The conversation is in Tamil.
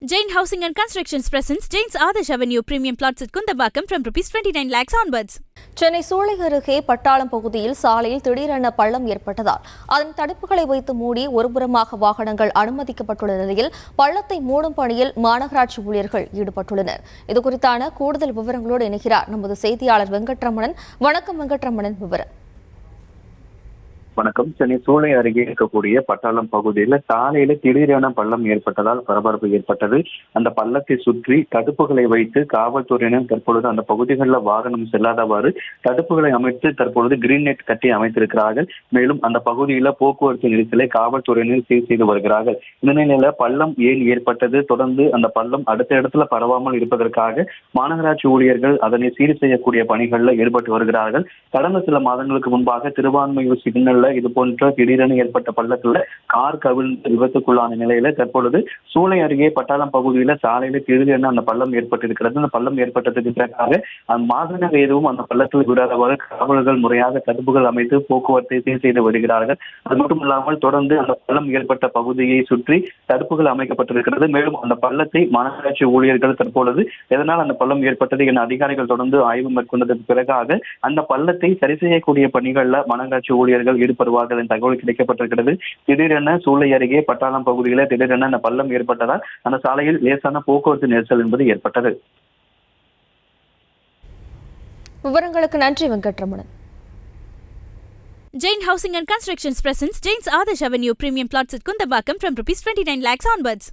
Jain Housing and Constructions presents Jain's Adarsh Avenue Premium Plots at Kundambakam from ₹29 lakhs onwards. Chennai சூளை அருகே பட்டாளம் பகுதியில் சாலையில் திடீரென பள்ளம் ஏற்பட்டதால் அதன் தடுப்புகளை வைத்து மூடி ஒருபுறமாக வாகனங்கள் அனுமதிக்கப்பட்டுள்ள நிலையில் பள்ளத்தை மூடும் பணியில் மாநகராட்சி ஊழியர்கள் ஈடுபட்டுள்ளனர். இதுகுறித்தான கூடுதல் விவரங்களோடு இணைகிறார் நமது செய்தியாளர் வெங்கட்ரமணன். வணக்கம் வெங்கட்ரமணன், விவரம். வணக்கம். சென்னை சூளை அருகே இருக்கக்கூடிய பட்டாளம் பகுதியில் சாலையில திடீரென பள்ளம் ஏற்பட்டதால் பரபரப்பு ஏற்பட்டது. அந்த பள்ளத்தை சுற்றி தடுப்புகளை வைத்து காவல்துறையினர் தற்பொழுது அந்த பகுதிகளில் வாகனம் செல்லாதவாறு தடுப்புகளை அமைத்து தற்பொழுது கிரீன் நெட் கட்டி அமைத்திருக்கிறார்கள். மேலும் அந்த பகுதியில போக்குவரத்து நெரிசலை காவல்துறையினர் சீர் செய்து வருகிறார்கள். இந்த நிலையில பள்ளம் ஏன் ஏற்பட்டது, தொடர்ந்து அந்த பள்ளம் அடுத்த இடத்துல பரவாமல் இருப்பதற்காக மாநகராட்சி ஊழியர்கள் அதனை சீர் செய்யக்கூடிய பணிகளில் ஈடுபட்டு வருகிறார்கள். கடந்த சில மாதங்களுக்கு முன்பாக திருவான்மையூர் சிக்னல்ல இது போன்ற திடீரென ஏற்பட்ட பள்ளத்துல கார் கவிழ்ந்து விபத்துக்குள்ளான நிலையில தற்பொழுது சூளை அருகே பட்டாளம் பகுதியில சாலையில திடீரென அந்த பள்ளம் ஏற்பட்டிருக்கிறது. அந்த பள்ளம் ஏற்பட்டதுக்கு பிறகாக வாகனங்கள் எதுவும் அந்த பள்ளத்தில் விடாதவாறு காவலர்கள் முறையாக தடுப்புகள் அமைத்து போக்குவரத்தை சீர் செய்து வருகிறார்கள். அது மட்டும் இல்லாமல் தொடர்ந்து அந்த பள்ளம் ஏற்பட்ட பகுதியை சுற்றி தடுப்புகள் அமைக்கப்பட்டிருக்கிறது. மேலும் அந்த பள்ளத்தை மாநகராட்சி ஊழியர்கள் தற்பொழுது எதனால் அந்த பள்ளம் ஏற்பட்டது என அதிகாரிகள் தொடர்ந்து ஆய்வு மேற்கொண்டதற்கு பிறகாக அந்த பள்ளத்தை சரி செய்யக்கூடிய பணிகள்ல மாநகராட்சி ஊழியர்கள் ஈடுபடுவார்கள் என்ற தகவல் கிடைக்கப்பட்டிருக்கிறது. திடீரென சூளை அருகே பட்டாளம் பகுதியில் திடீரென அந்த பள்ளம் ஏற்பட்டதால் அந்த சாலையில் லேசான போக்குவரத்து நெரிசல் என்பது ஏற்பட்டது. விவரங்களுக்கு நன்றி Venkataramanan. Jain Housing and Constructions presents Jain's Adarsh Avenue Premium Plots at Kundambakam from ₹29 lakhs onwards.